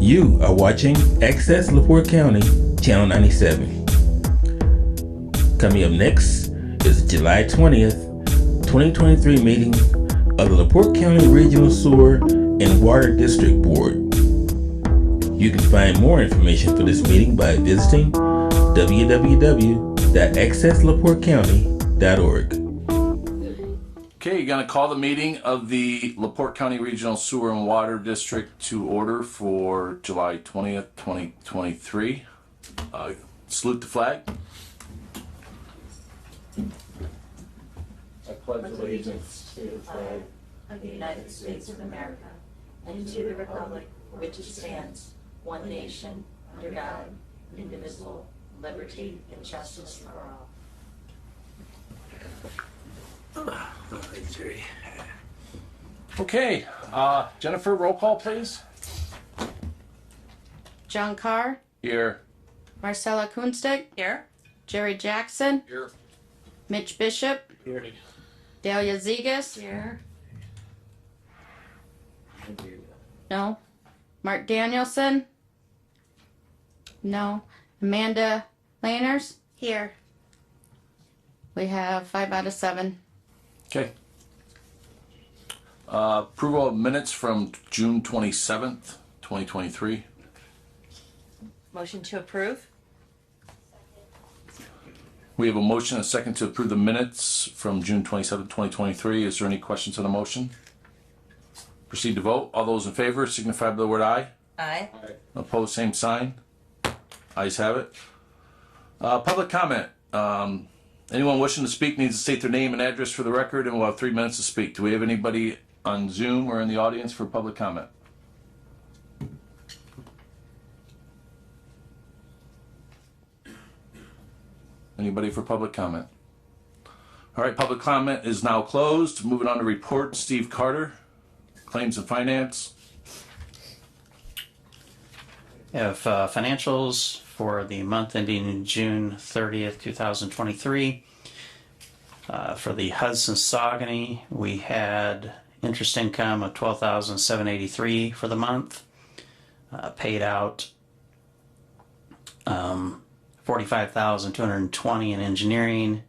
You are watching Access LaPorte County, Channel 97. Coming up next is July 20th, 2023 meeting of the LaPorte County Regional Sewer and Water District Board. You can find more information for this meeting by visiting www.accesslaportecounty.org. Okay, you're going to call the meeting of the LaPorte County Regional Sewer and Water District to order for July 20th, 2023. Salute the flag. I pledge allegiance to the flag of the United States of America and to the republic which stands, one nation, under God, indivisible, liberty and justice for all. Okay, Jennifer, roll call, please. John Carr. Here. Marcella Kunstig. Here. Jerry Jackson. Here. Mitch Bishop. Here. Delia Zegas. Here. No. Mark Danielson. No. Amanda Lanners. Here. We have 5 out of 7. Okay. Approval of minutes from June 27th, 2023. Motion to approve. We have a motion and a second to approve the minutes from June 27th, 2023. Is there any questions on the motion? Proceed to vote. All those in favor signify by the word aye. Aye. Opposed, same sign. Ayes have it. Public comment. Anyone wishing to speak needs to state their name and address for the record, and we'll have 3 minutes to speak. Do we have anybody on Zoom or in the audience for public comment? Anybody for public comment? All right, public comment is now closed. Moving on to report, Steve Carter, Claims and Finance. We have financials for the month ending June 30th, 2023. For the Hudson Saugony, we had interest income of $12,783 for the month. Paid out $45,220 in engineering.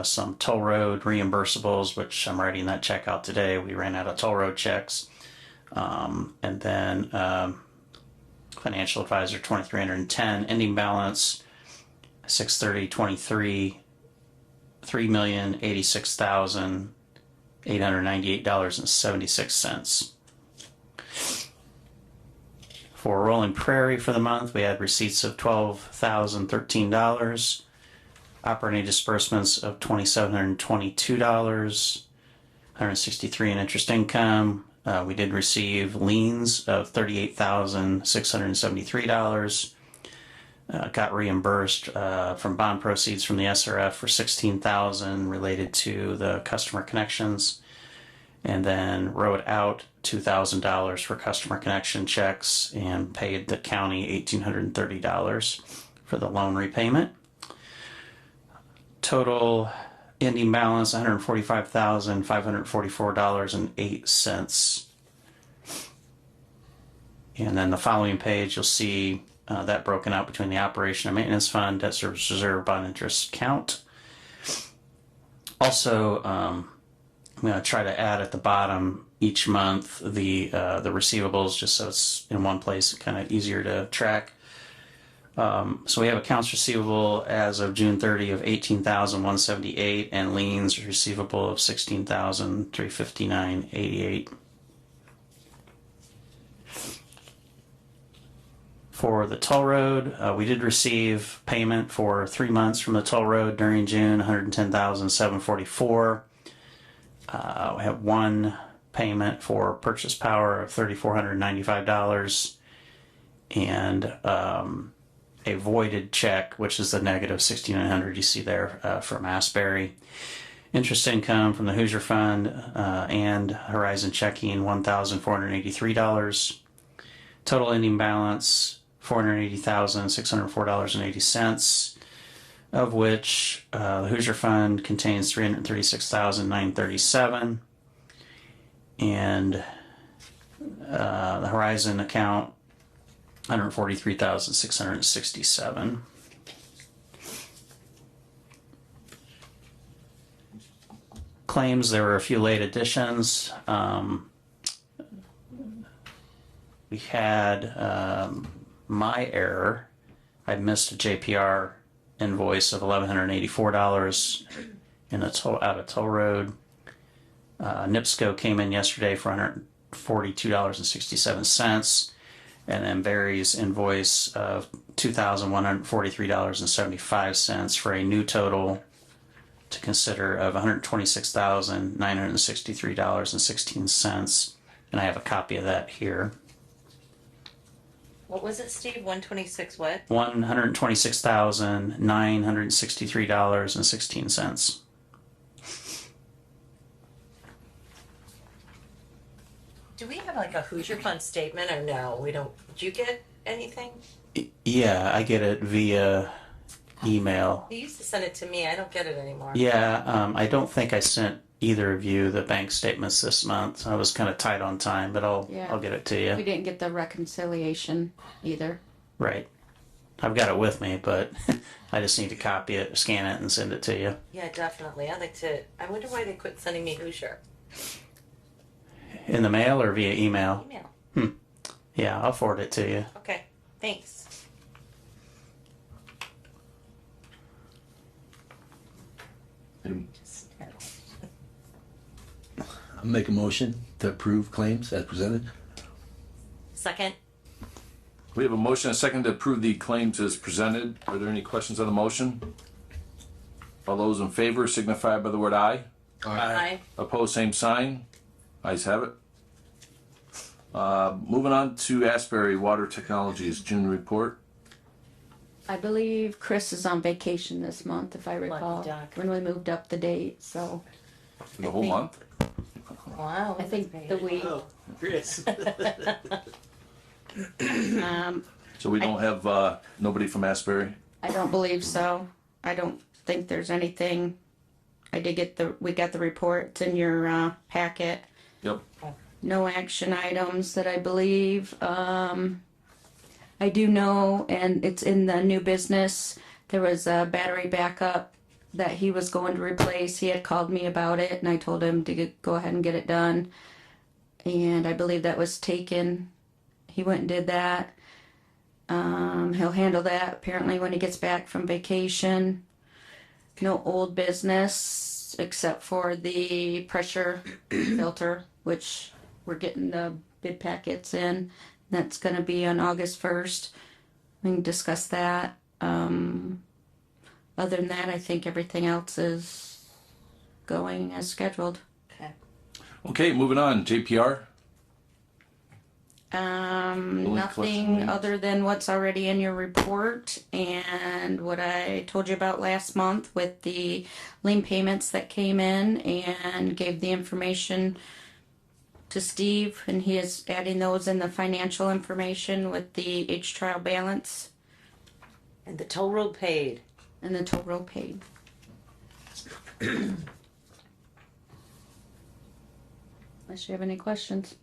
Some toll road reimbursables, which I'm writing that check out today. We ran out of toll road checks. And then financial advisor 2,310, ending balance 6/30/23, $3,086,898.76. For Rolling Prairie for the month, we had receipts of $12,013, operating disbursements of $2,722, $163 in interest income. We did receive liens of $38,673. Got reimbursed from bond proceeds from the SRF for $16,000 related to the customer connections, and then wrote out $2,000 for customer connection checks and paid the county $1,830 for the loan repayment. Total ending balance $145,544.08. And then the following page, you'll see that broken out between the operation and maintenance fund, debt service reserve, bond interest account. Also, I'm going to try to add at the bottom each month the receivables, just so it's in one place, kind of easier to track. So we have accounts receivable as of June 30 of $18,178 and liens receivable of $16,359.88. For the toll road, we did receive payment for 3 months from the toll road during June, $110,744. We have one payment for purchase power of $3,495 and a voided check, which is the negative $6,900 you see there from Asbury. Interest income from the Hoosier Fund and Horizon Checking, $1,483. Total ending balance $480,604.80, of which the Hoosier Fund contains $336,937, and the Horizon account $143,667. Claims, there were a few late additions. We had my error. I missed a JPR invoice of $1,184 in out of toll road. NIPSCO came in yesterday for $142.67, and then Barry's invoice of $2,143.75 for a new total to consider of $126,963.16, and I have a copy of that here. What was it, Steve? 126 what? $126,963.16. Do we have like a Hoosier Fund statement or no? We don't. Did you get anything? Yeah, I get it via email. You used to send it to me. I don't get it anymore. Yeah, I don't think I sent either of you the bank statements this month. I was kind of tight on time, but I'll get it to We you. didn't get the reconciliation either. Right. I've got it with me, but I just need to copy it, scan it, and send it to you. Yeah, definitely. I'd like to. I wonder why they quit sending me Hoosier. In the mail or via email? Email. Yeah, I'll forward it to you. Okay. Thanks. I'll make a motion to approve claims as presented. Second. We have a motion and a second to approve the claims as presented. Are there any questions on the motion? All those in favor signify by the word aye. Aye. Opposed, same sign. Ayes have it. Moving on to Asbury Water Technologies June report. I believe Chris is on vacation this month, if I recall. duck. When we moved up the date, so For the whole month? Wow. I think the week. Chris. So we don't have nobody from Asbury? I don't believe so. I don't think there's anything. I did get we got the report. It's in your packet. Yep. No action items that I believe. I do know, and it's in the new business, there was a battery backup that he was going to replace. He had called me about it, and I told him to go ahead and get it done. And I believe that was taken. He went and did that. He'll handle that apparently when he gets back from vacation. No old business except for the pressure filter, which we're getting the bid packets in. That's going to be on August 1st. We can discuss that. Other than that, I think everything else is going as scheduled. Okay. Okay, moving on. JPR. Nothing collection other than what's already in your report and what I told you about last month with the lien payments that came in, and gave the information to Steve, and he is adding those in the financial information with the H trial balance And the toll road paid. and the toll road paid. Unless you have any questions.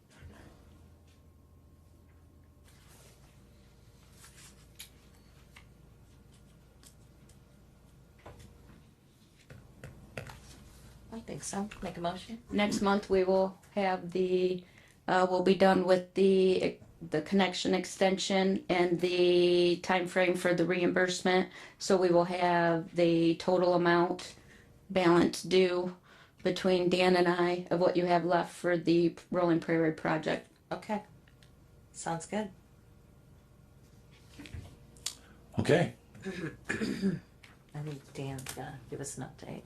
I think so. Make a motion. Next month we will have we'll be done with the connection extension and the time frame for the reimbursement. So we will have the total amount balance due between Dan and I of what you have left for the Rolling Prairie project. Okay. Sounds good. Okay. I think Dan's gonna give us an update.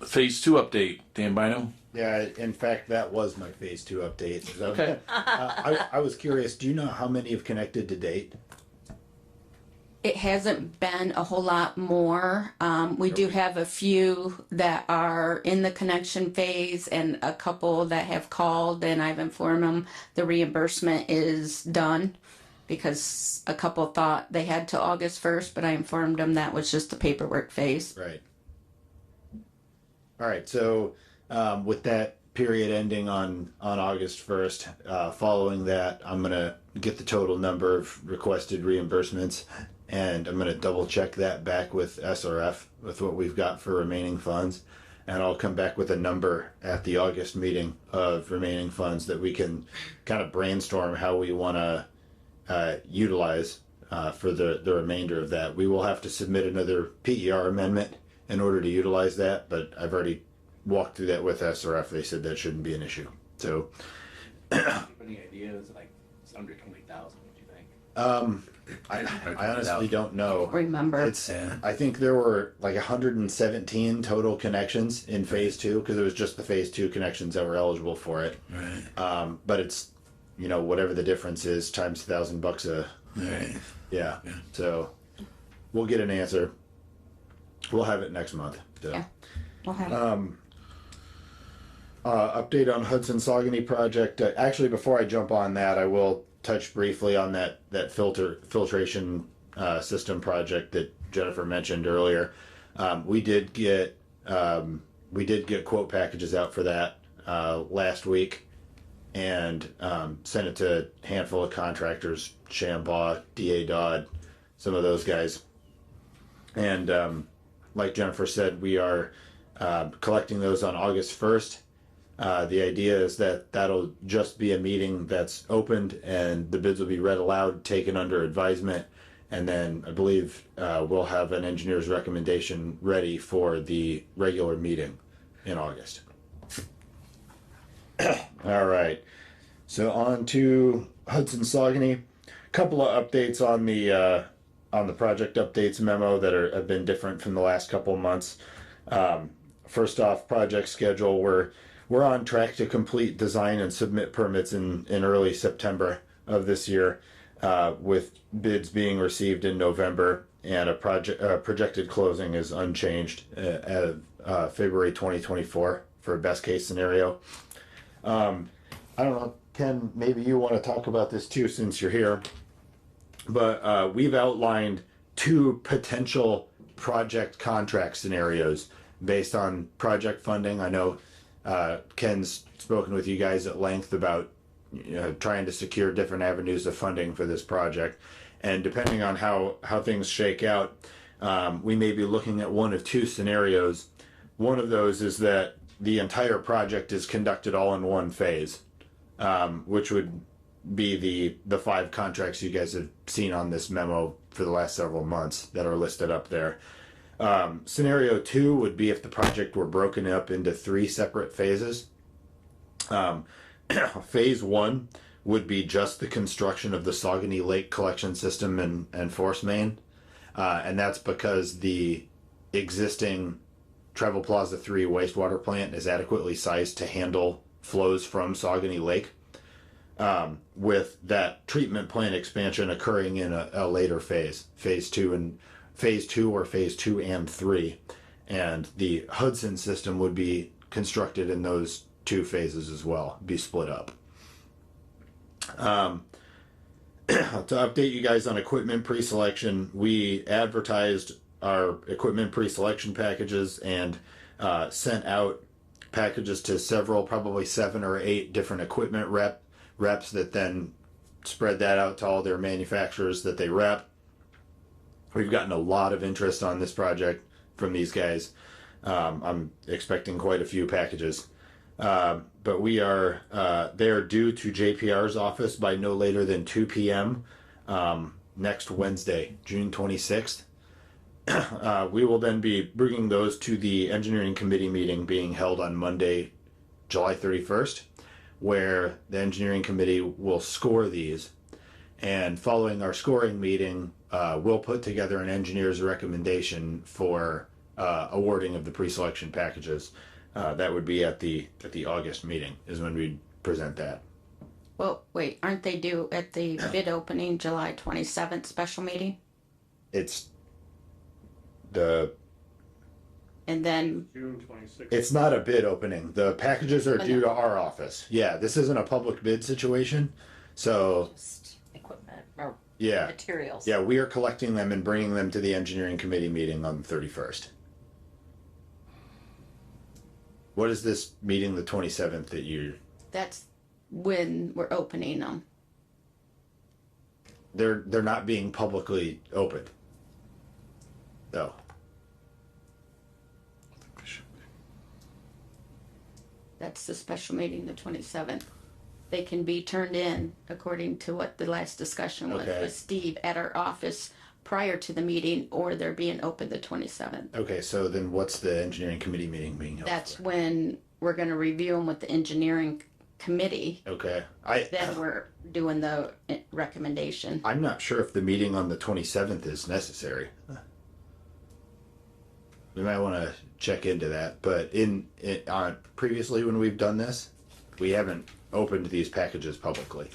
Phase 2 update. Dan Bynum. Yeah, in fact, that was my phase 2 update. So, Okay. I was curious, do you know how many have connected to date? It hasn't been a whole lot more. We do have a few that are in the connection phase and a couple that have called, and I've informed them the reimbursement is done because a couple thought they had till August 1st, but I informed them that was just the paperwork phase. Right. All right, so with that period ending on August 1st. Following that, I'm gonna get the total number of requested reimbursements, and I'm gonna double check that back with SRF with what we've got for remaining funds, and I'll come back with a number at the August meeting of remaining funds that we can kind of brainstorm how we want to utilize for the remainder of that. We will have to submit another PER amendment in order to utilize that, but I've already walked through that with SRF. They said that shouldn't be an issue. So, Any ideas? Like it's under 20,000. What do you think? I honestly don't know. Remember. It's I think there were like 117 total connections in phase two, because it was just the phase two connections that were eligible for it. Right. But it's, you know, whatever the difference is times $1,000 a Right. yeah. So we'll get an answer. We'll have it next month. So. Yeah. We'll have Update on Hudson Saugony project. Actually, before I jump on that, I will touch briefly on that filtration system project that Jennifer mentioned earlier. We did get quote packages out for that last week, and sent it to a handful of contractors, Shambaugh, DA Dodd, some of those guys. And like Jennifer said, we are collecting those on August 1st. The idea is that that'll just be a meeting that's opened, and the bids will be read aloud, taken under advisement, and then I believe we'll have an engineer's recommendation ready for the regular meeting in August. All right, so on to Hudson Saugony. Couple of updates on the project updates memo that have been different from the last couple of months. First off, project schedule. We're on track to complete design and submit permits in early September of this year, with bids being received in November, and a projected closing is unchanged at February 2024 for a best case scenario. I don't know, Ken, maybe you want to talk about this too since you're here, but we've outlined 2 potential project contract scenarios based on project funding. I know Ken's spoken with you guys at length about trying to secure different avenues of funding for this project, and depending on how things shake out, we may be looking at one of 2 scenarios. One of those is that the entire project is conducted all in one phase, which would be the 5 contracts you guys have seen on this memo for the last several months that are listed up there. Scenario 2 would be if the project were broken up into 3 separate phases. Phase 1 would be just the construction of the Saugony Lake collection system and force main. And that's because the existing Travel Plaza 3 wastewater plant is adequately sized to handle flows from Saugony Lake. With that treatment plant expansion occurring in a later phase, phase 2 or phase 2 and 3, and the Hudson system would be constructed in those 2 phases as well, be split up. To update you guys on equipment pre-selection, we advertised our equipment pre-selection packages and sent out packages to several, probably 7 or 8 different equipment reps that then spread that out to all their manufacturers that they rep. We've gotten a lot of interest on this project from these guys. I'm expecting quite a few packages. But they are due to JPR's office by no later than 2 p.m. Next Wednesday, June 26th. We will then be bringing those to the engineering committee meeting being held on Monday, July 31st, where the engineering committee will score these. And following our scoring meeting, we'll put together an engineer's recommendation for awarding of the pre-selection packages. That would be at the August meeting is when we present that. Well, wait, aren't they due at the bid opening July 27th special meeting? It's And then, June 26th. it's not a bid opening. The packages are due to our office. Yeah, this isn't a public bid situation. So Just equipment or yeah, materials. yeah, we are collecting them and bringing them to the engineering committee meeting on the 31st. What is this meeting the 27th that you? That's when we're opening them. They're not being publicly opened. No. That's the special meeting, the 27th. They can be turned in according to what the last discussion was Okay. with Steve at our office prior to the meeting, or they're being open the 27th. Okay, so then what's the engineering committee meeting being held? That's for? when we're going to review them with the engineering committee. Okay. Then we're doing the recommendation. I'm not sure if the meeting on the 27th is necessary. We might want to check into that, but on previously when we've done this, we haven't opened these packages publicly.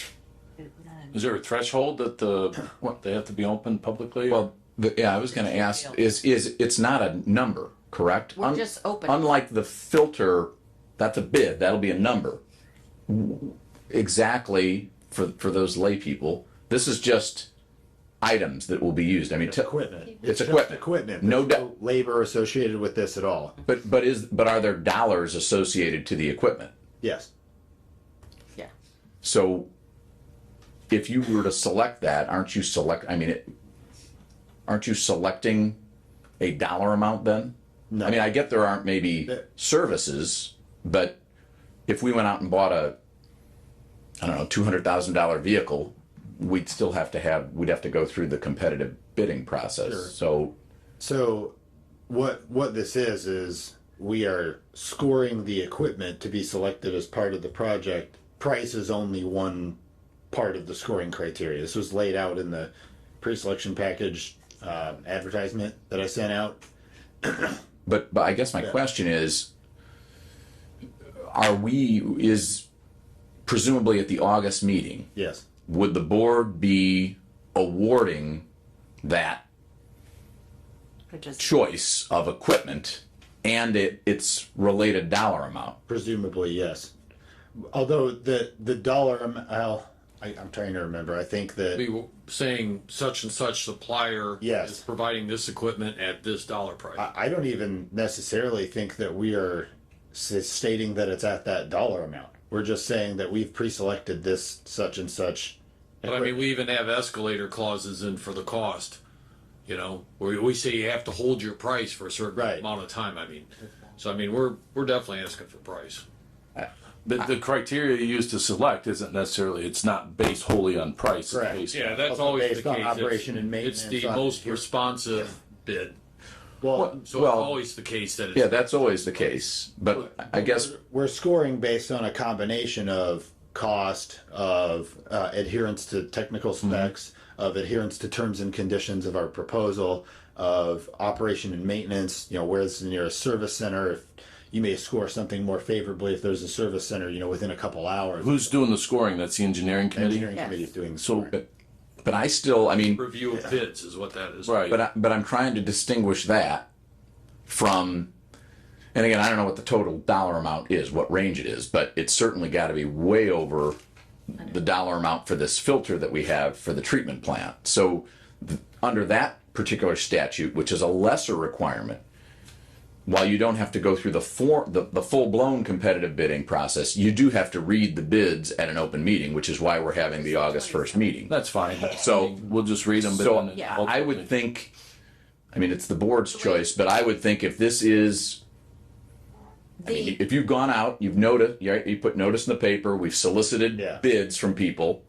Is there a threshold that they have to be opened publicly? Well, yeah, I was going to ask, is it's not a number, correct? We're just opening. Unlike the filter, that's a bid, that'll be a number. Exactly, for those lay people, this is just items that will be used. I mean, Equipment. It's just equipment. Equipment. No There's doubt. labor associated with this at all. but are there dollars associated to the equipment? Yes. Yeah. So if you were to select that, aren't you selecting a dollar amount then? No. I mean, I get there aren't maybe services, but if we went out and bought a, I don't know, $200,000 vehicle, we'd have to go through the competitive bidding process. Sure. So what this is we are scoring the equipment to be selected as part of the project. Price is only one part of the scoring criteria. This was laid out in the pre-selection package advertisement that I sent out. But I guess my question is, is presumably at the August meeting, Yes. would the board be awarding that choice of equipment and its related dollar amount? Presumably, yes. Although the dollar amount, I'm trying to remember. I think that Be saying such and such supplier Yes. is providing this equipment at this dollar price. I don't even necessarily think that we are stating that it's at that dollar amount. We're just saying that we've pre-selected this such and such. But I mean, we even have escalator clauses in for the cost, where we say you have to hold your price for a certain Right. amount of time. I mean, so I mean, we're definitely asking for price. The criteria you use to select isn't necessarily, it's not based wholly on price. Correct. It's based Yeah, on- that's Also always based the on case. operation and It's maintenance the on- most responsive bid. Well, So Well, it's always the case that it's. yeah, that's always the case. But I guess we're scoring based on a combination of cost, of adherence to technical specs, of adherence to terms and conditions of our proposal, of operation and maintenance. Where's the nearest service center? If you may score something more favorably if there's a service center, within a couple hours. Who's doing the scoring? That's the engineering committee? engineering Yes. committee is doing the So, scoring. but I still, I mean, Review of bids is what that is. right. but I'm trying to distinguish that from, and again, I don't know what the total dollar amount is, what range it is, but it's certainly got to be way over the dollar amount for this filter that we have for the treatment plant. So under that particular statute, which is a lesser requirement, while you don't have to go through the full-blown competitive bidding process, you do have to read the bids at an open meeting, which is why we're having the August 1st meeting. That's fine. So- we'll just read them. So Yeah. I would think, I mean, it's the board's choice, but I would think if this is, I mean, if you've gone out, you've noticed, you put notice in the paper, we've solicited Yeah. bids from people,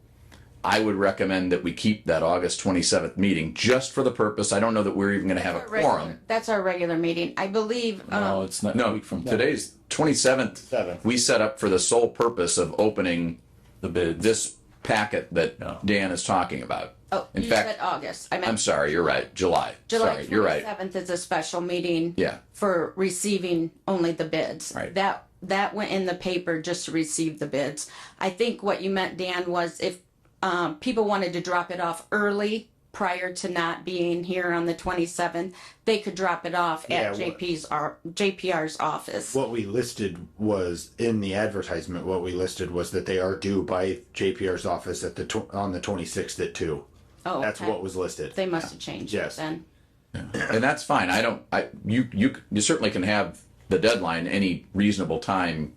I would recommend that we keep that August 27th meeting just for the purpose, I don't know that we're even gonna have a quorum. That's our regular meeting. I believe, No, it's not. a No, week from today's 27th, Seventh. we set up for the sole purpose of opening the bids. this packet that Dan is talking about. oh, in you fact- said August. I I'm meant sorry, you're right, July. July Sorry, you're right. 27th is a special meeting. Yeah. For receiving only the bids. Right. That went in the paper just to receive the bids. I think what you meant, Dan, was if people wanted to drop it off early prior to not being here on the 27th, they could drop it off Yeah, at JPR's office. What we listed was in the advertisement. What we listed was that they are due by JPR's office at on the 26th at 2. Oh, That's okay. what was listed. They must have changed it Yes. then. And that's fine. You certainly can have the deadline any reasonable time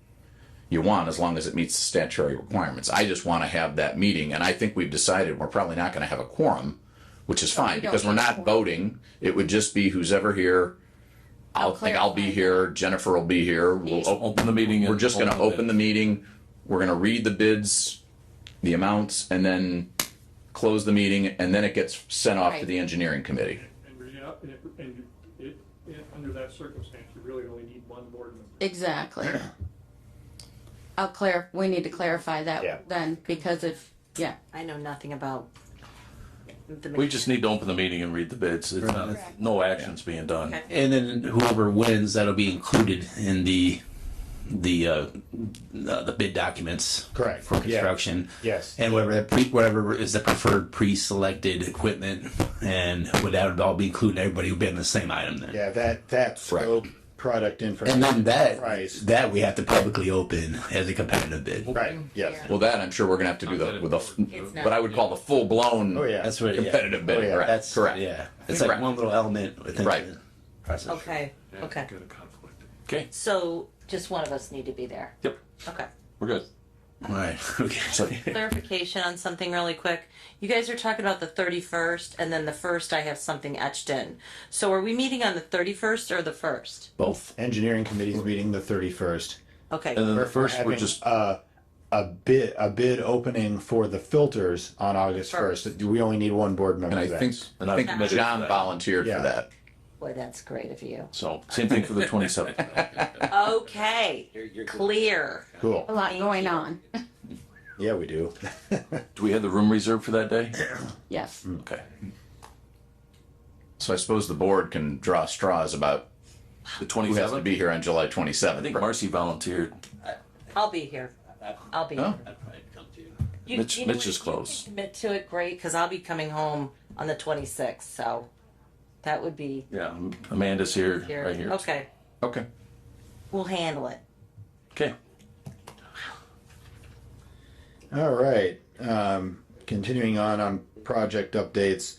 you want, as long as it meets the statutory requirements. I just want to have that meeting, and I think we've decided we're probably not going to have a quorum, which is fine, because we're not voting. It would just be who's ever here. I'll be here, Jennifer will be here. We'll Open the meeting. We're just going to open the meeting. We're going to read the bids, the amounts, and then close the meeting, and then it gets sent off to the engineering committee. Under that circumstance, you really only need one board member. Exactly. We need to clarify that then, because I know nothing about the. We just need to open the meeting and read the bids. It's not, no action's being done. Okay. And then whoever wins, that'll be included in the bid documents. Correct. For construction. Yeah. Yes. And whatever is the preferred pre-selected equipment, and that would all be included. Everybody would be on the same item then. Yeah, that scope, product information. And then price. that we have to publicly open as a competitive bid. Right. Yes. Well, that I'm sure we're going to have to do with what I would call the full-blown That's what. competitive bid. yeah. Right. That's correct. Yeah. It's like one little element within Right. the process. Okay. Okay. Okay. So just one of us need to be there. Yep. Okay. We're good. All right. Okay. Clarification on something really quick. You guys are talking about the 31st, and then the 1st I have something etched in. So are we meeting on the 31st or the 1st? Both. Engineering committee's meeting the 31st. Okay. And then the We're first, we're having, just, a bid opening for the filters on August 1st. We only need one board member. And I for think, that. I think committed to John that. volunteered Yeah. for that. Boy, that's great of you. so same thing for the 27th. Okay. Clear. Cool. a lot Thank going you. on. Yeah, we do. Do we have the room reserved for that day? Yes. Okay. So I suppose the board can draw straws about The who has to 27th? be here on July 27th. I think Marcy volunteered. I'll be here. I'll be here. I'd probably come to you. Mitch know is what, close. You can commit to it, great, because I'll be coming home on the 26th, so that would be Yeah, Amanda's here, here. right here. Okay. Okay. We'll handle it. Okay. All right. Continuing on project updates.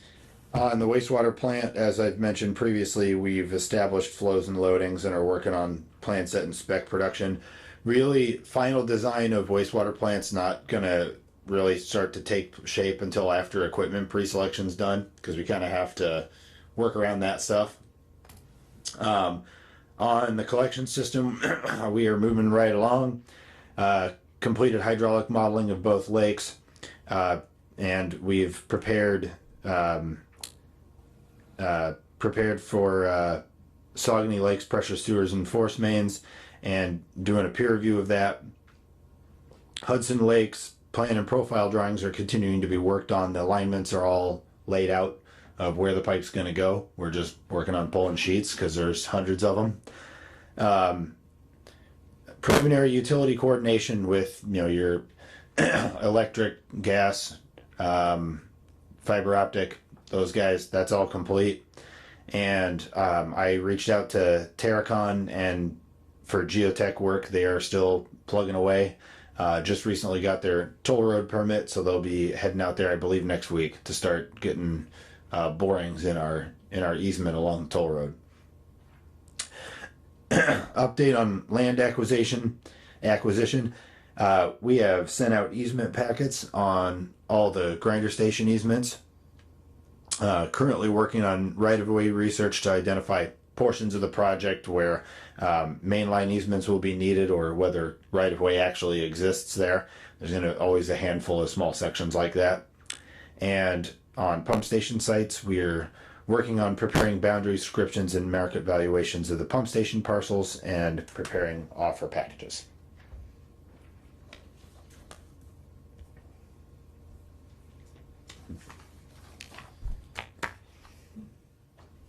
On the wastewater plant, as I've mentioned previously, we've established flows and loadings and are working on plan set and spec production. Really, final design of wastewater plant's not gonna really start to take shape until after equipment pre-selection's done, because we kind of have to work around that stuff. On the collection system, we are moving right along. Completed hydraulic modeling of both lakes, and we've prepared for Saugony Lake's pressure sewers and force mains, and doing a peer review of that. Hudson Lake's plan and profile drawings are continuing to be worked on. The alignments are all laid out of where the pipe's going to go. We're just working on pulling sheets because there's hundreds of them. Preliminary utility coordination with your electric, gas, fiber optic, those guys, that's all complete. And I reached out to Terracon and for geotech work, they are still plugging away. Just recently got their toll road permit, so they'll be heading out there, I believe, next week to start getting borings in our easement along the toll road. Update on land acquisition. We have sent out easement packets on all the grinder station easements. Currently working on right-of-way research to identify portions of the project where mainline easements will be needed, or whether right-of-way actually exists there. There's always a handful of small sections like that. And on pump station sites, we're working on preparing boundary descriptions and market valuations of the pump station parcels and preparing offer packages.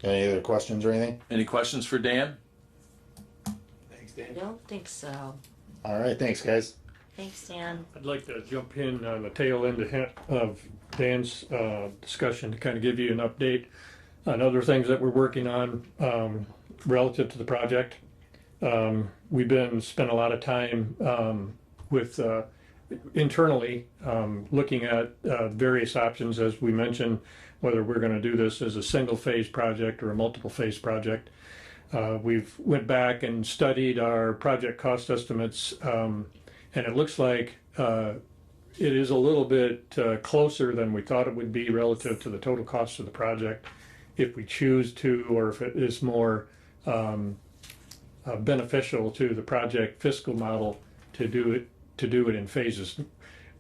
Any other questions or anything? Any questions for Dan? Thanks, I Dan. don't think so. All right, thanks, guys. Thanks, Dan. I'd like to jump in on the tail end of Dan's discussion to kind of give you an update on other things that we're working on relative to the project. We've spent a lot of time with internally looking at various options, as we mentioned, whether we're going to do this as a single phase project or a multiple phase project. We've went back and studied our project cost estimates, and it looks like it is a little bit closer than we thought it would be relative to the total cost of the project, if we choose to, or if it is more beneficial to the project fiscal model to do it in phases.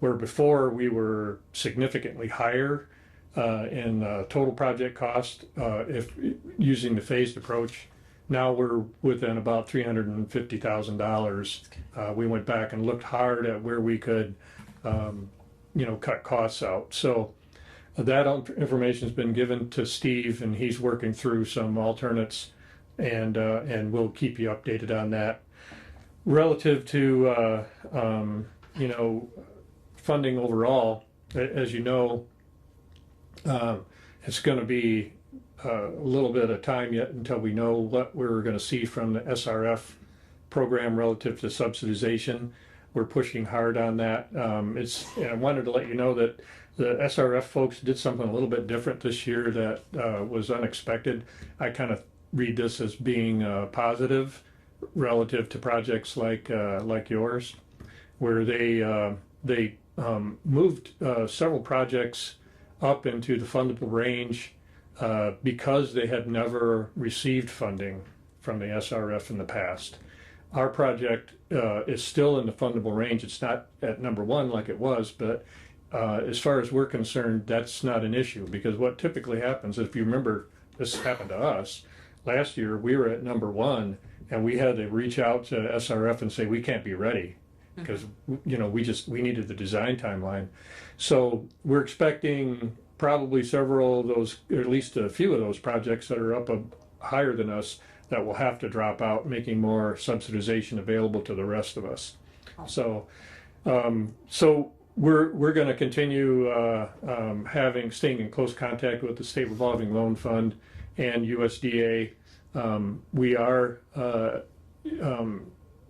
Where before we were significantly higher in total project cost if using the phased approach. Now we're within about $350,000. We went back and looked hard at where we could, cut costs out. So that information has been given to Steve, and he's working through some alternates, and we'll keep you updated on that. Relative to funding overall, as you know, it's going to be a little bit of time yet until we know what we're going to see from the SRF program relative to subsidization. We're pushing hard on that. And I wanted to let you know that the SRF folks did something a little bit different this year that was unexpected. I kind of read this as being positive relative to projects like yours, where they moved several projects up into the fundable range because they had never received funding from the SRF in the past. Our project is still in the fundable range. It's not at number one like it was, but as far as we're concerned, that's not an issue, because what typically happens, if you remember, this happened to us last year, we were at number one and we had to reach out to SRF and say, we can't be ready, because we needed the design timeline. So we're expecting probably several of those, or at least a few of those projects that are up higher than us, that will have to drop out, making more subsidization available to the rest of us. So we're going to continue staying in close contact with the State Revolving Loan Fund and USDA. We are.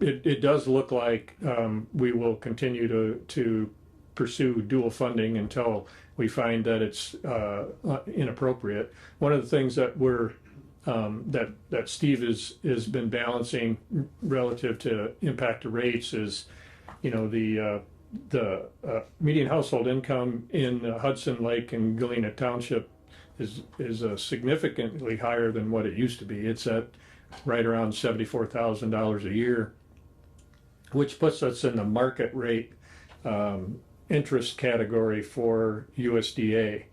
It does look like we will continue to pursue dual funding until we find that it's inappropriate. One of the things that that Steve has been balancing relative to impact to rates is, the median household income in Hudson Lake and Galena Township is significantly higher than what it used to be. It's at right around $74,000 a year, which puts us in the market rate interest category for USDA.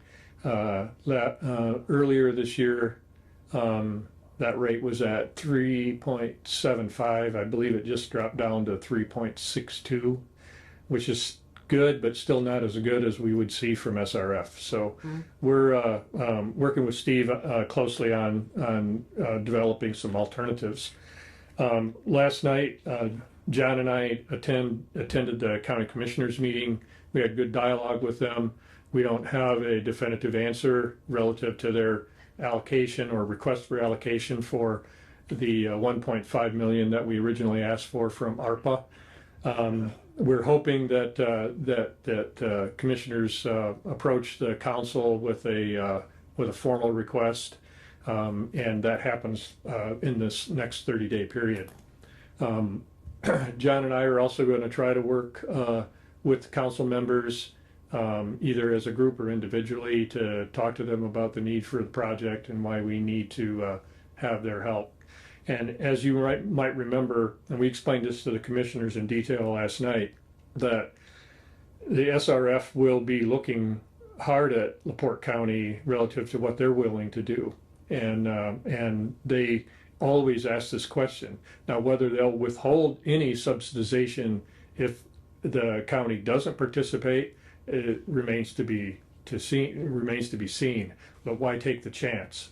Earlier this year, that rate was at 3.75. I believe it just dropped down to 3.62, which is good, but still not as good as we would see from SRF. So we're working with Steve closely on developing some alternatives. Last night, John and I attended the county commissioners meeting. We had good dialogue with them. We don't have a definitive answer relative to their allocation or request for allocation for the 1.5 million that we originally asked for from ARPA. We're hoping that commissioners approach the council with a formal request, and that happens in this next 30-day period. John and I are also going to try to work with council members, either as a group or individually, to talk to them about the need for the project and why we need to have their help. And as you might remember, and we explained this to the commissioners in detail last night, that the SRF will be looking hard at LaPorte County relative to what they're willing to do. And they always ask this question. Now, whether they'll withhold any subsidization if the county doesn't participate, it remains to be seen. But why take the chance?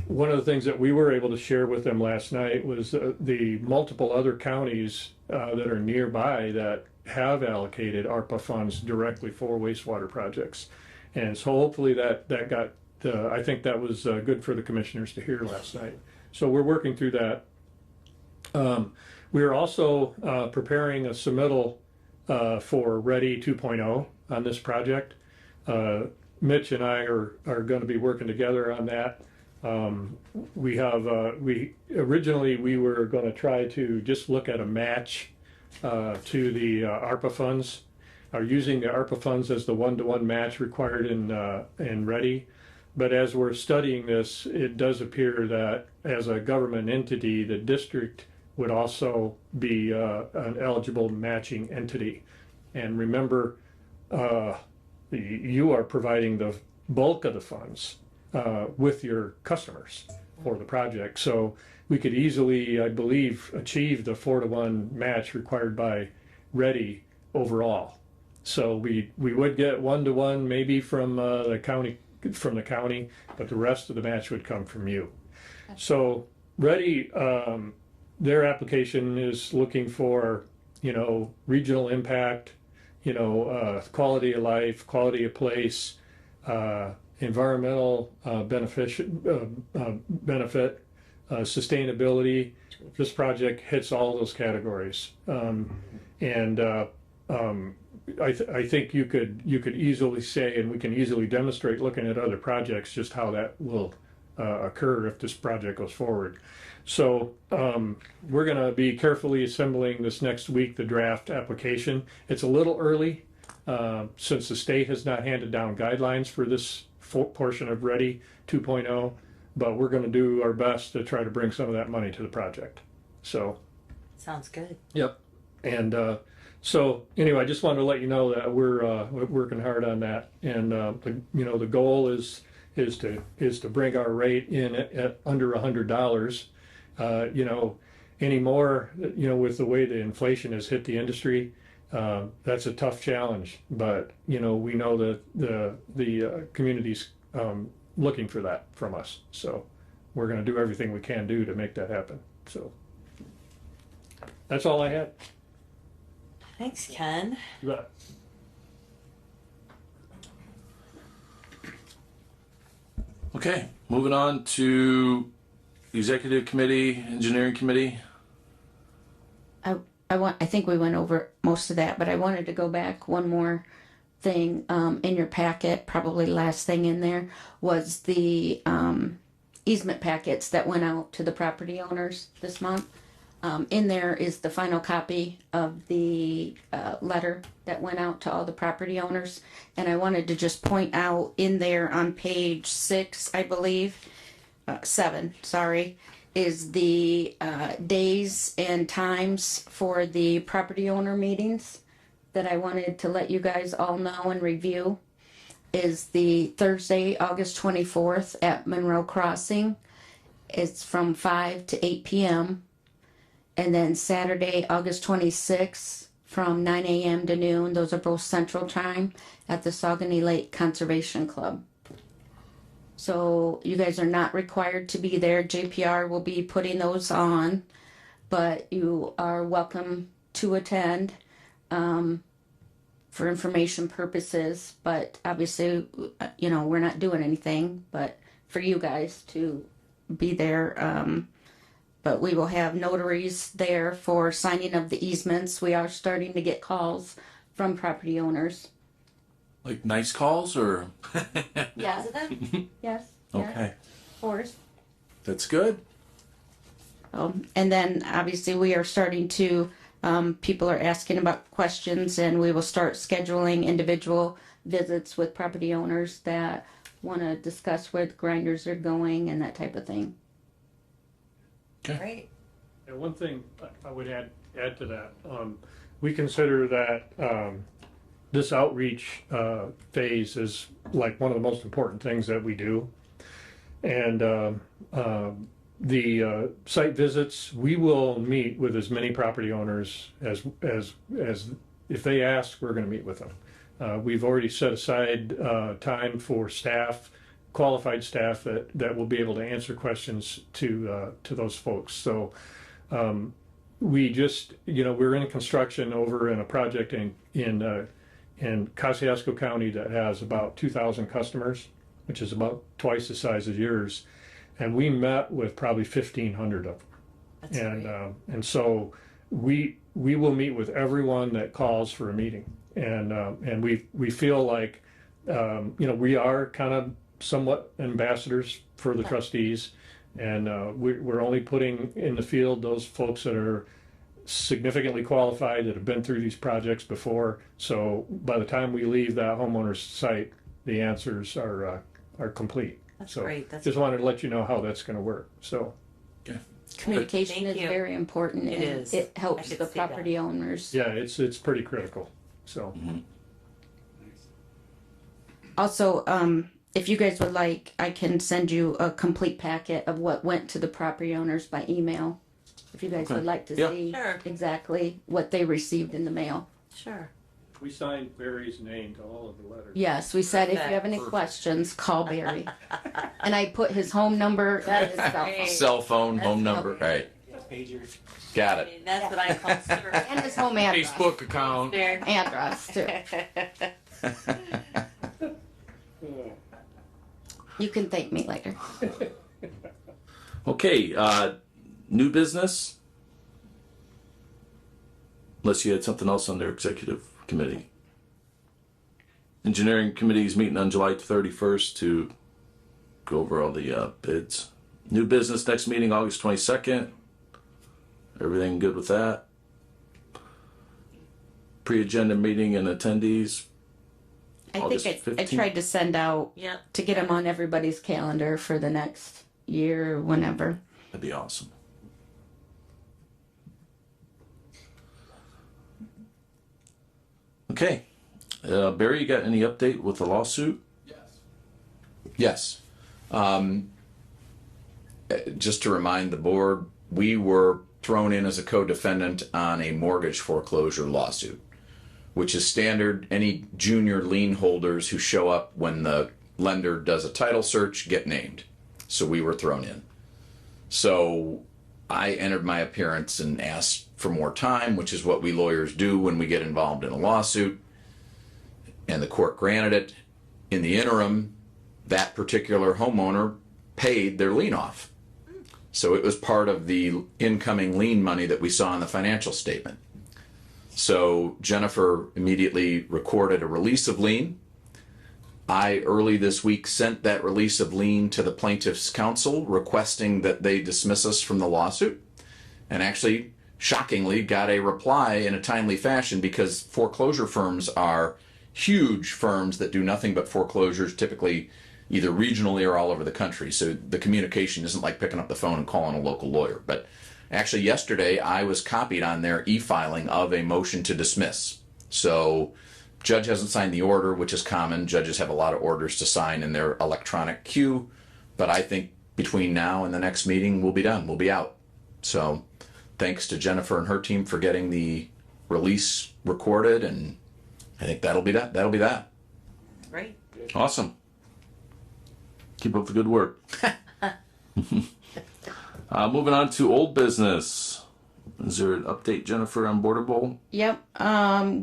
One of the things that we were able to share with them last night was the multiple other counties that are nearby that have allocated ARPA funds directly for wastewater projects. And so hopefully that got, I think that was good for the commissioners to hear last night. So we're working through that. We are also preparing a submittal for Ready 2.0 on this project. Mitch and I are going to be working together on that. We originally, we were gonna try to just look at a match to the ARPA funds, are using the ARPA funds as the one-to-one match required in Ready. But as we're studying this, it does appear that as a government entity, the district would also be an eligible matching entity. And remember, you are providing the bulk of the funds with your customers for the project. So we could easily, I believe, achieve the 4-to-1 match required by Ready overall. So we would get 1-to-1 maybe from the county, but the rest of the match would come from you. So Ready, their application is looking for, regional impact, quality of life, quality of place, environmental benefit, sustainability. This project hits all those categories. I think you could easily say, and we can easily demonstrate looking at other projects, just how that will occur if this project goes forward. So we're going to be carefully assembling this next week, the draft application. It's a little early since the state has not handed down guidelines for this portion of Ready 2.0, but we're going to do our best to try to bring some of that money to the project. So. Sounds good. Yep. And so anyway, I just wanted to let you know that we're working hard on that, and the goal is to bring our rate in at under $100. Anymore, with the way the inflation has hit the industry, that's a tough challenge. But we know that the community's looking for that from us, so we're going to do everything we can do to make that happen. So that's all I had. Thanks, Ken. You bet. Okay, moving on to Executive Committee, Engineering Committee. I think we went over most of that, but I wanted to go back one more thing. In your packet, probably last thing in there was the easement packets that went out to the property owners this month. In there is the final copy of the letter that went out to all the property owners. And I wanted to just point out in there on page 6, I believe, 7, sorry, is the days and times for the property owner meetings that I wanted to let you guys all know and review. Is the Thursday, August 24th at Monroe Crossing. It's from 5 to 8 p.m. And then Saturday, August 26th, from 9 a.m. to noon. Those are both Central Time at the Saugony Lake Conservation Club. So you guys are not required to be there. JPR will be putting those on, but you are welcome to attend for information purposes. But obviously, we're not doing anything, but for you guys to be there. But we will have notaries there for signing of the easements. We are starting to get calls from property owners. Like nice calls or? Yes. Yes. Okay. Of course. That's good. And then obviously we are starting to, people are asking about questions, and we will start scheduling individual visits with property owners that want to discuss where the grinders are going and that type of thing. Okay. Great. And one thing I would add to that, we consider that this outreach phase is like one of the most important things that we do. And the site visits, we will meet with as many property owners as if they ask, we're going to meet with them. We've already set aside time for staff, qualified staff that will be able to answer questions to those folks. So we just, we're in construction over in a project in Kosciuszko County that has about 2,000 customers, which is about twice the size of yours. And we met with probably 1,500 of them. That's great. And so we will meet with everyone that calls for a meeting. And we feel like, we are kind of somewhat ambassadors for the trustees. And we're only putting in the field those folks that are significantly qualified, that have been through these projects before. So by the time we leave that homeowner's site, the answers are complete. That's So great. That's just wanted to let you know how that's going to work. So Communication Thank is you. very important. It and is. It I helps could the see that. property owners. yeah, it's pretty critical. So Also, if you guys would like, I can send you a complete packet of what went to the property owners by email. If you guys would like to Yeah. see Sure. exactly what they received in the mail. Sure. we signed Barry's name to all of the letters. Yes, we said if you have any questions, call Barry. And I put his home number and his cell phone. Cell phone, home number, right? Pager. Got I it. mean, that's what I call sir. And his home address. Facebook account. There. Address too. You can thank me later. Okay, new business? Unless you had something else on their executive committee. Engineering committee is meeting on July 31st to go over all the bids. New business, next meeting, August 22nd. Everything good with that? Pre-agenda meeting and attendees, I August think I 15th. tried to send out Yep. to get them on everybody's calendar for the next year or whenever. that'd be awesome. Okay, Barry, you got any update with the lawsuit? Yes. Just to remind the board, we were thrown in as a co-defendant on a mortgage foreclosure lawsuit, which is standard. Any junior lien holders who show up when the lender does a title search get named. So we were thrown in. So I entered my appearance and asked for more time, which is what we lawyers do when we get involved in a lawsuit. And the court granted it. In the interim, that particular homeowner paid their lien off. So it was part of the incoming lien money that we saw in the financial statement. So Jennifer immediately recorded a release of lien. I early this week sent that release of lien to the plaintiff's counsel requesting that they dismiss us from the lawsuit, and actually shockingly got a reply in a timely fashion, because foreclosure firms are huge firms that do nothing but foreclosures, typically either regionally or all over the country. So the communication isn't like picking up the phone and calling a local lawyer. But actually yesterday I was copied on their e-filing of a motion to dismiss. So judge hasn't signed the order, which is common. Judges have a lot of orders to sign in their electronic queue. But I think between now and the next meeting, we'll be done. We'll be out. So thanks to Jennifer and her team for getting the release recorded. And I think that'll be that. That'll be that. Great. Awesome. Keep up the good work. Moving on to old business. Is there an update, Jennifer, on Border Bowl? Yep.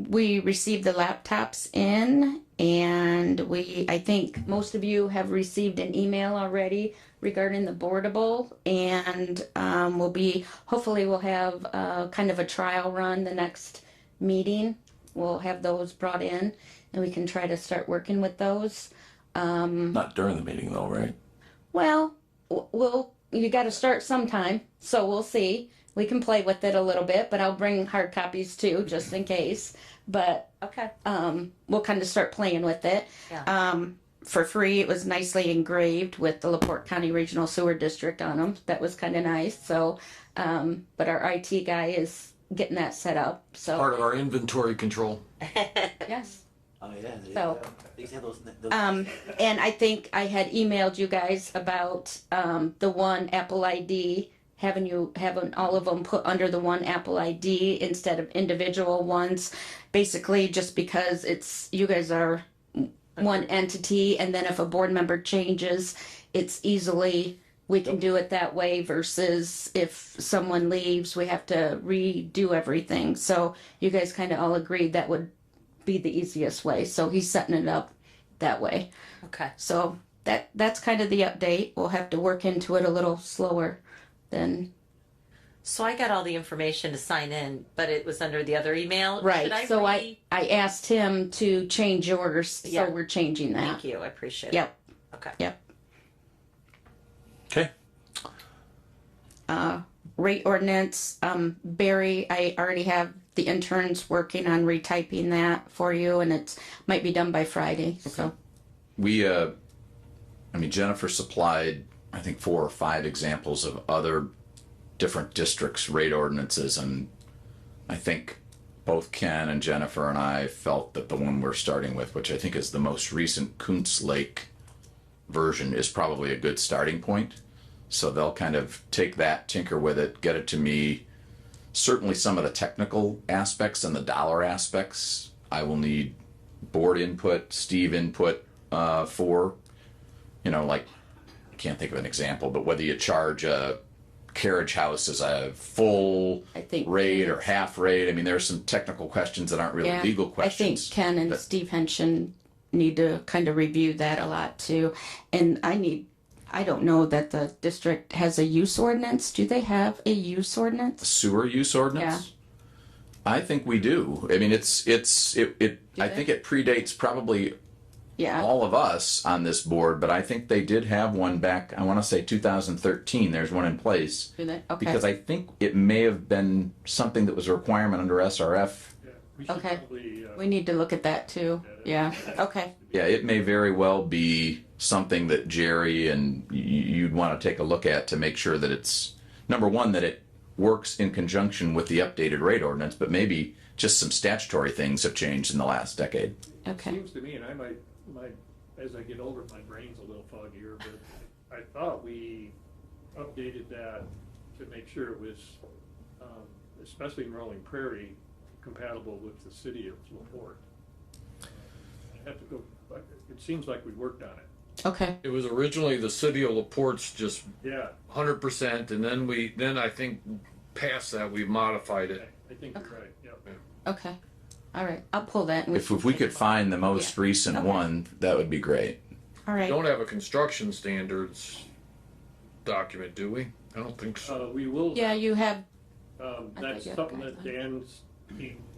We received the laptops in, and I think most of you have received an email already regarding the boardable, and hopefully we'll have kind of a trial run the next meeting. We'll have those brought in, and we can try to start working with those. Not during the meeting, though, right? Well, you got to start sometime, so we'll see. We can play with it a little bit, but I'll bring hard copies too, just in case. But Okay. we'll kind of start playing with it. Yeah. For free, it was nicely engraved with the LaPorte County Regional Sewer District on them. That was kind of nice. So, but our IT guy is getting that set up. So Part of our inventory control. yes. Oh yeah. So, they have those. And I think I had emailed you guys about the one Apple ID, having all of them put under the one Apple ID instead of individual ones, basically just because you guys are one entity, and then if a board member changes, we can do it that way, versus if someone leaves, we have to redo everything. So you guys kind of all agreed that would be the easiest way. So he's setting it up that way. Okay. So that's kind of the update. We'll have to work into it a little slower than So I got all the information to sign in, but it was under the other email. right. Should So I asked him to change yours, so Yeah. we're changing that. Thank you. I appreciate it. Yep. Okay. Yep. Okay. Rate ordinance, Barry, I already have the interns working on retyping that for you, and it's might be done by Friday, so. We, I mean, Jennifer supplied, I think, 4 or 5 examples of other different districts' rate ordinances, and I think both Ken and Jennifer and I felt that the one we're starting with, which I think is the most recent Kuntz Lake version, is probably a good starting point. So they'll kind of take that, tinker with it, get it to me. Certainly some of the technical aspects and the dollar aspects, I will need board input, Steve input for. You know, like, I can't think of an example, but whether you charge a carriage house as a full I think rate or half rate. I mean, there's some technical questions that aren't really Yeah, legal I think questions. Ken and but- Steve Henshin need to kind of review that a lot too. And I don't know that the district has a use ordinance. Do they have a use ordinance? Sewer use ordinance? I think we do. I mean, I they? think it predates probably Yeah. all of us on this board, but I think they did have one back, I want to say 2013. There's one in place. Do they? Okay. Because I think it may have been something that was a requirement under SRF. We should Okay. probably, We need to look at that too. Yeah. Okay. Yeah, it may very well be something that Jerry and you'd want to take a look at to make sure that it's, number one, that it works in conjunction with the updated rate ordinance, but maybe just some statutory things have changed in the last decade. Okay. Seems to me, and I might, as I get older, my brain's a little foggier, but I thought we updated that to make sure it was, especially in Rolling Prairie, compatible with the city of LaPorte. I have to go, but it seems like we worked on it. Okay. It was originally the city of LaPorte's just Yeah, 100%, and then I think past that we modified it. I think you're right, yeah. Okay. All right. I'll pull that. and If can we take could a look. find the most Yeah. recent Okay. one, that would be great. All We right. don't have a construction standards document, do we? I don't think so. We will, Yeah, you have. that's you have something that guidelines. Dan's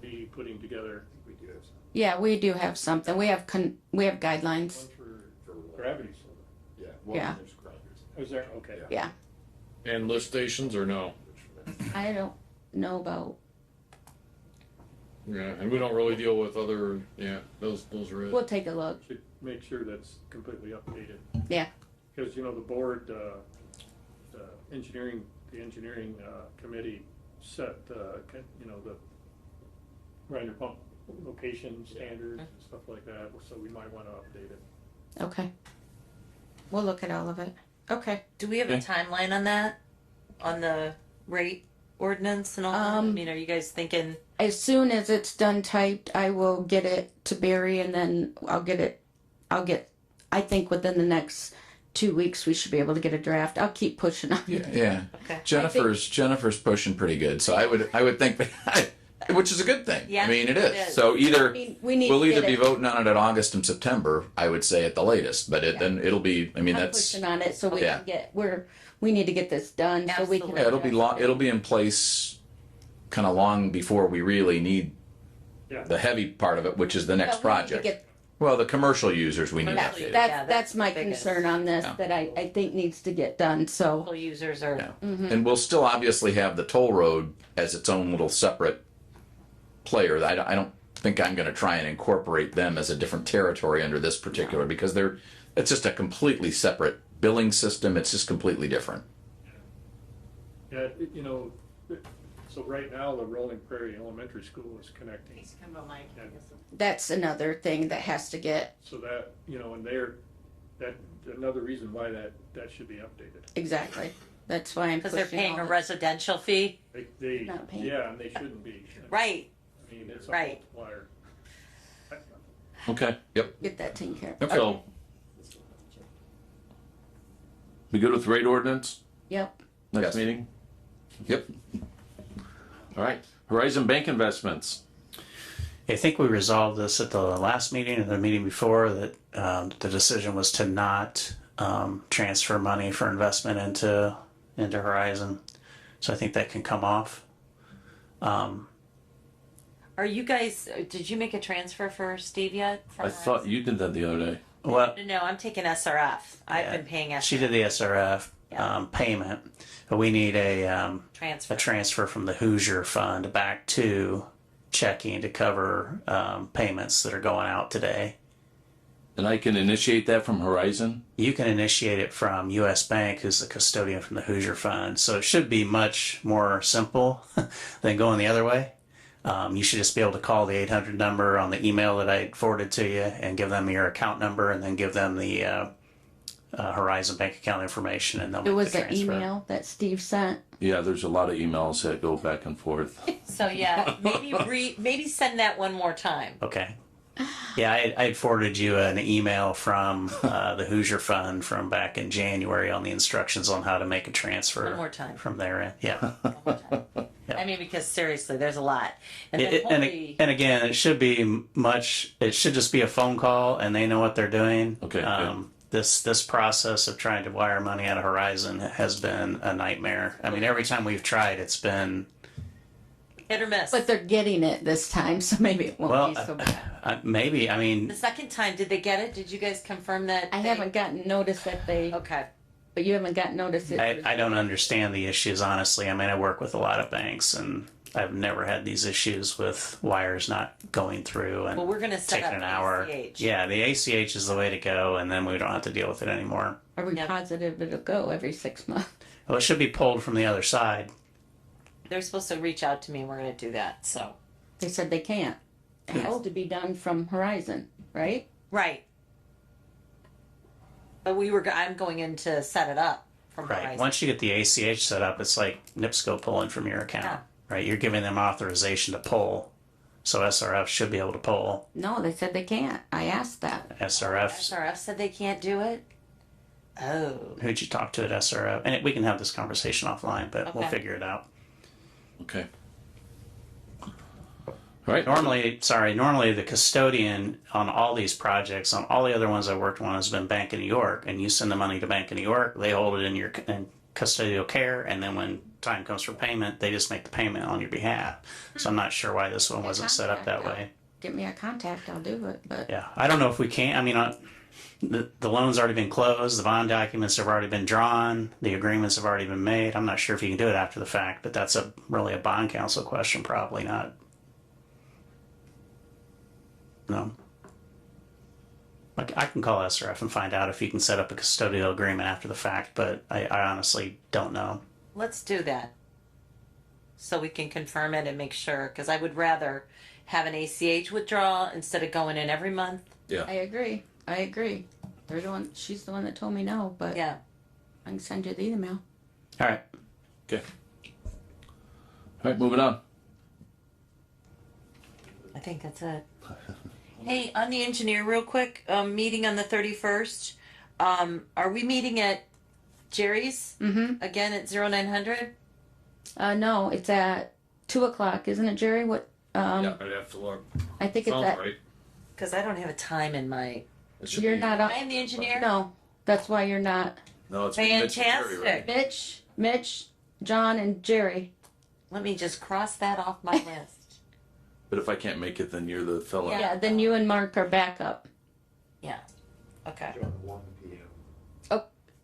be putting together. We do have some. Yeah, we do have something. We have guidelines. One for gravity soda. Yeah. Is there, okay. Yeah. And lift stations or no? I don't know about. Yeah, and we don't really deal with other, those are it. We'll take a look. Should make sure that's completely updated. Yeah. Because, the board, the engineering committee set, the grinder pump location standards and stuff like that, so we might want to update it. Okay. We'll look at all of it. Okay. Do we have a timeline on that? On the rate ordinance and all that? I mean, are you guys thinking? As soon as it's done typed, I will get it to Barry, and then I think within the next 2 weeks we should be able to get a draft. I'll keep pushing on. Yeah. Okay. Jennifer's pushing pretty good, so I would think that, which is a good thing. Yeah, I mean, it it is. is. So either I mean, we need we'll to either get be it. voting on it at August and September, I would say at the latest, but then it'll be. I mean, I'm that's pushing on it so we Yeah. can get. We need to get this done so we can. Absolutely. yeah. It'll be long. It'll be in place, kind of long before we really need Yeah. the heavy part of it, which is the next But we need to project. get- Well, the commercial users we need Commercial updated. users. That's Yeah, that's that's my the biggest. concern on this Yeah. that I think needs to get done. So Full users are. Yeah. Mm-hmm. And we'll still obviously have the toll road as its own little separate player. I don't think I'm going to try and incorporate them as a different territory under this particular because it's just a completely separate billing system. It's just completely different. Yeah, so right now, the Rolling Prairie Elementary School is connecting. And that's another thing that has to get so that, and another reason why that should be updated. exactly. That's why I'm Because they're pushing paying all a this. residential fee. They Not paying. yeah, and they shouldn't be. Right. I mean, it's a Right. multiplier. Okay. Yep. Get that taken care of. So, we good with rate ordinance? Yep. Next Yes. meeting? Yep. All right. Horizon Bank Investments. I think we resolved this at the last meeting and the meeting before that the decision was to not transfer money for investment into Horizon. So I think that can come off. Are you guys? Did you make a transfer for Steve yet? I thought you did that the other day. Well, No, I'm taking SRF. I've Yeah. been paying SRF. she did the SRF payment, but we need a Transfer. transfer from the Hoosier Fund back to checking to cover payments that are going out today. And I can initiate that from Horizon? You can initiate it from U.S. Bank, who's the custodian from the Hoosier Fund. So it should be much more simple than going the other way. You should just be able to call the 800 number on the email that I forwarded to you and give them your account number and then give them the Horizon bank account information, and they'll make It was the an transfer. email that Steve sent. Yeah, there's a lot of emails that go back and forth. So yeah, maybe send that one more time. Okay. Yeah, I had forwarded you an email from the Hoosier Fund from back in January on the instructions on how to make a transfer. One more time. From there in. Yeah. I mean, because seriously, there's a lot. And then And holy, again, it should be it should just be a phone call and they know what they're doing. Okay, good. This process of trying to wire money out of Horizon has been a nightmare. I mean, every time we've tried, it's been, hit or miss. But they're getting it this time, so maybe it won't well, be so bad. maybe, I mean, The second time, did they get it? Did you guys confirm that? I haven't gotten notice that they, Okay. but you haven't gotten notice that. I don't understand the issues, honestly. I mean, I work with a lot of banks and I've never had these issues with wires not going through and Well, we're gonna set taking up an hour. ACH. Yeah, the ACH is the way to go, and then we don't have to deal with it anymore. Are we Yep. positive it'll go every 6 months? Well, it should be pulled from the other side. They're supposed to reach out to me and we're gonna do that, so. They said they can't. It has to be done from Horizon, right? Right. But I'm going in to set it up from Right. Horizon. Once you get the ACH set up, it's like NIPSCO pulling from your account. Yeah. Right. You're giving them authorization to pull. So SRF should be able to pull. No, they said they can't. I asked that. SRF's. SRF said they can't do it? Oh. Who'd you talk to at SRF? And we can have this conversation offline, but we'll Okay. figure it out. Okay. All right. Normally the custodian on all these projects, on all the other ones I worked on, has been Bank of New York, and you send the money to Bank of New York, they hold it in custodial care, and then when time comes for payment, they just make the payment on your behalf. So I'm not sure why this one wasn't set up that way. Get me a contact, I'll do it. But Yeah, I don't know if we can. I mean, the loan's already been closed, the bond documents have already been drawn, the agreements have already been made. I'm not sure if you can do it after the fact, but that's really a bond counsel question, probably not. No. I can call SRF and find out if you can set up a custodial agreement after the fact, but I honestly don't know. Let's do that. So we can confirm it and make sure, because I would rather have an ACH withdrawal instead of going in every month. Yeah. I agree. They're the one. She's the one that told me no, but Yeah. I can send you the email. All right. Okay. All right, moving on. I think that's it. Hey, on the engineer, real quick, meeting on the 31st. Are we meeting at Jerry's again at 0900? No, it's at 2:00, isn't it, Jerry? What? Yeah, I'd have to look. I think it's Sounds at. right. Because I don't have a time in my. It should You're be- not I up. am the engineer. No, that's why you're not. No, it's Mitch and Jerry, right? Fantastic. Mitch, John, and Jerry. Let me just cross that off my list. But if I can't make it, then you're the fellow. Yeah. Then you and Mark are back up. Yeah. Okay.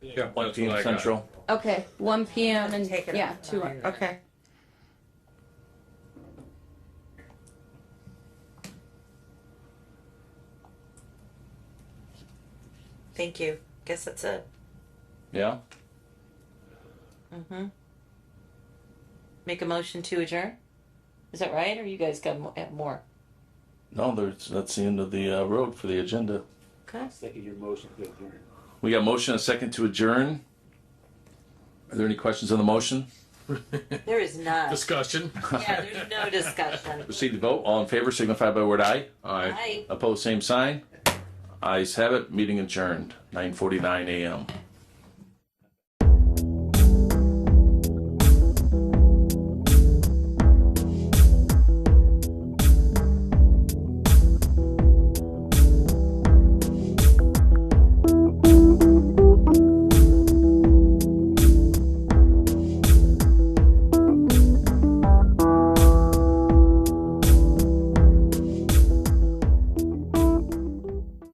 Yeah, 1 that's p.m. what I got. Central. Okay, 1 p.m. and Take it yeah, up. 2. Okay. Thank you. Guess that's it. Yeah. Make a motion to adjourn? Is that right? Or you guys have more? No, that's the end of the road for the agenda. Okay. Second your motion to adjourn. We got motion and a second to adjourn. Are there any questions on the motion? There is none. Discussion. Yeah, there's no discussion. Proceed to vote. All in favor signify by word aye. Aye. Aye. Opposed, same sign. Ayes have it. Meeting adjourned. 9:49 a.m.